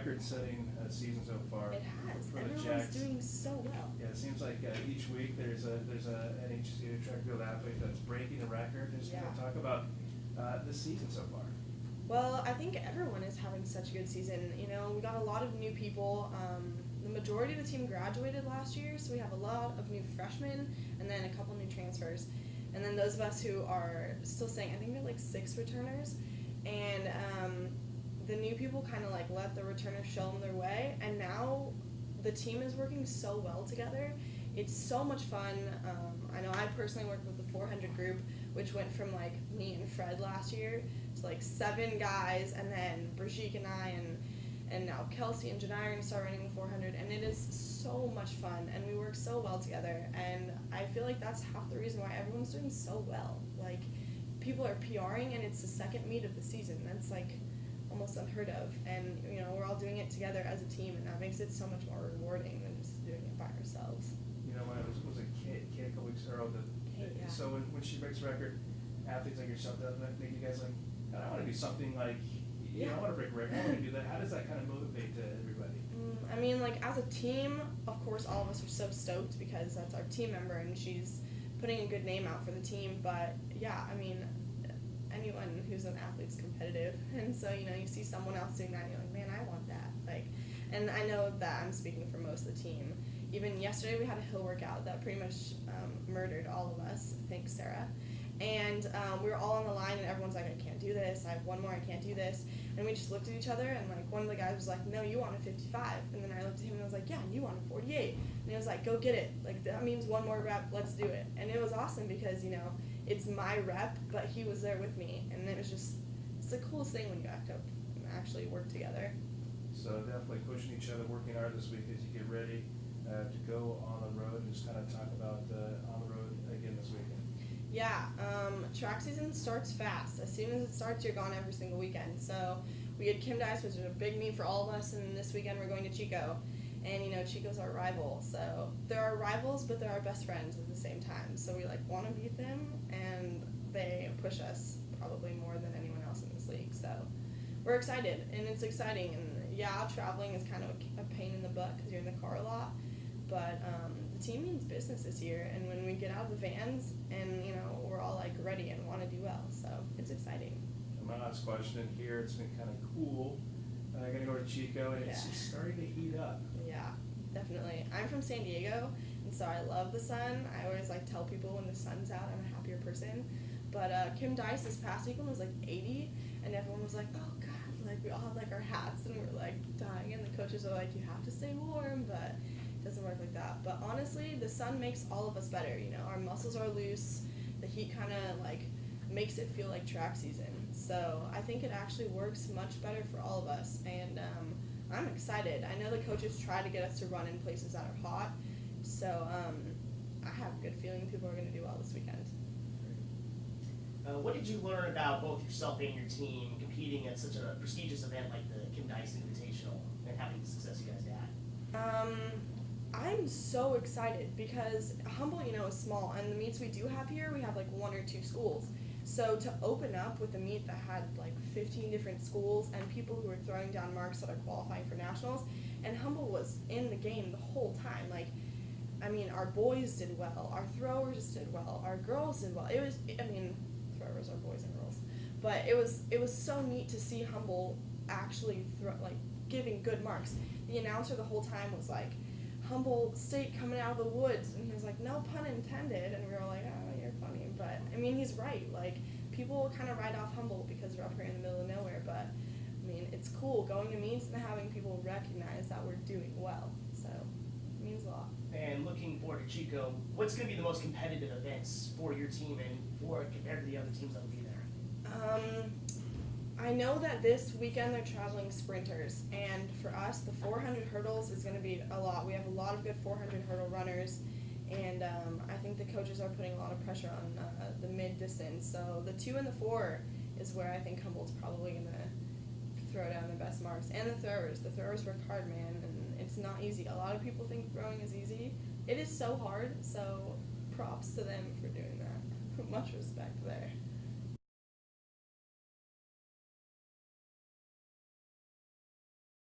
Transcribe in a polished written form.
record-setting season so far. It has. For Everyone's the Jacks. doing so well. Yeah, it seems like each week there's a NHC track and field athlete that's breaking a record. Just Yeah. talk about this season so far. Well, I think everyone is having such a good season. You know, we got a lot of new people. The majority of the team graduated last year, so we have a lot of new freshmen and then a couple new transfers. And then those of us who are still staying, I think we have like 6 returners. And the new people kind of like let the returners show them their way. And now the team is working so well together. It's so much fun. I know I personally worked with the 400 group, which went from like me and Fred last year to like 7 guys, and then Brigitte and I and now Kelsey and Janai are going to start running the 400, and it is so much fun, and we work so well together, and I feel like that's half the reason why everyone's doing so well. Like, people are PRing, and it's the second meet of the season. That's like almost unheard of, and you know, we're all doing it together as a team, and that makes it so much more rewarding than just doing it by ourselves. You know, when it was a Kate a couple weeks ago, Yeah. so when she breaks a record, athletes like yourself, doesn't that make you guys like, God, I want to do something like, you know, I want to break a record, I want to do that. How does that kind of motivate everybody? I mean, like, as a team, of course, all of us are so stoked because that's our team member and she's putting a good name out for the team. But yeah, I mean, anyone who's an athlete's competitive, and so, you know, you see someone else doing that and you're like, man, I want that. Like, and I know that I'm speaking for most of the team. Even yesterday we had a hill workout that pretty much murdered all of us. Thanks, Sarah. And we were all on the line, and everyone's like, I can't do this, I have one more, I can't do this. And we just looked at each other, and like one of the guys was like, no, you want a 55. And then I looked at him and I was like, yeah, and you want a 48. And he was like, go get it. Like, that means one more rep, let's do it. And it was awesome because, you know, it's my rep, but he was there with me. And it was just, it's the coolest thing when you actually work together. So definitely pushing each other, working hard this week as you get ready to go on the road, and just kind of talk about on the road again this weekend. Yeah, track season starts fast. As soon as it starts, you're gone every single weekend. So we had Kim Dice, which is a big meet for all of us, and this weekend we're going to Chico. And, you know, Chico's our rival. So they're our rivals, but they're our best friends at the same time. So we, like, want to beat them, and they push us probably more than anyone else in this league. So we're excited, and it's exciting. And, yeah, traveling is kind of a pain in the butt because you're in the car a lot. But the team means business this year, and when we get out of the vans and, you know, we're all like ready and want to do well, so it's exciting. And my last question here, it's been kind of cool. I'm going to go to Chico, and it's just starting to heat up. Yeah, definitely. I'm from San Diego, and so I love the sun. I always like tell people when the sun's out, I'm a happier person. But Kim Dice this past weekend was like 80, and everyone was like, oh God, like we all had like our hats and we're like dying, and the coaches are like, you have to stay warm, but doesn't work like that. But honestly, the sun makes all of us better. You know, our muscles are loose. The heat kind of like makes it feel like track season. So I think it actually works much better for all of us. And I'm excited. I know the coaches try to get us to run in places that are hot. So I have a good feeling people are going to do well this weekend. What did you learn about both yourself and your team competing at such a prestigious event like the Kim Dice Invitational and having the success you guys had? I'm so excited because Humboldt, you know, is small, and the meets we do have here, we have like 1 or 2 schools. So to open up with a meet that had like 15 different schools and people who were throwing down marks that are qualifying for nationals, and Humboldt was in the game the whole time. Like, I mean, our boys did well, our throwers did well, our girls did well. Throwers are boys and girls, but it was so neat to see Humboldt actually giving good marks. The announcer the whole time was like, Humboldt State coming out of the woods, and he was like, no pun intended, and we were like, oh, you're funny. But I mean, he's right. Like, people kind of write off Humboldt because we're up here in the middle of nowhere, but I mean, it's cool going to meets and having people recognize that we're doing well, so it means a lot. And looking forward to Chico, what's going to be the most competitive events for your team and compared to the other teams that will be there? I know that this weekend they're traveling sprinters, and for us, the 400 hurdles is going to be a lot. We have a lot of good 400 hurdle runners, and I think the coaches are putting a lot of pressure on the mid-distance. So the 2 and the 4 is where I think Humboldt's probably going to throw down the best marks. And the throwers. The throwers work hard, man, and it's not easy. A lot of people think throwing is easy. It is so hard, so props to them for doing that. Much respect there.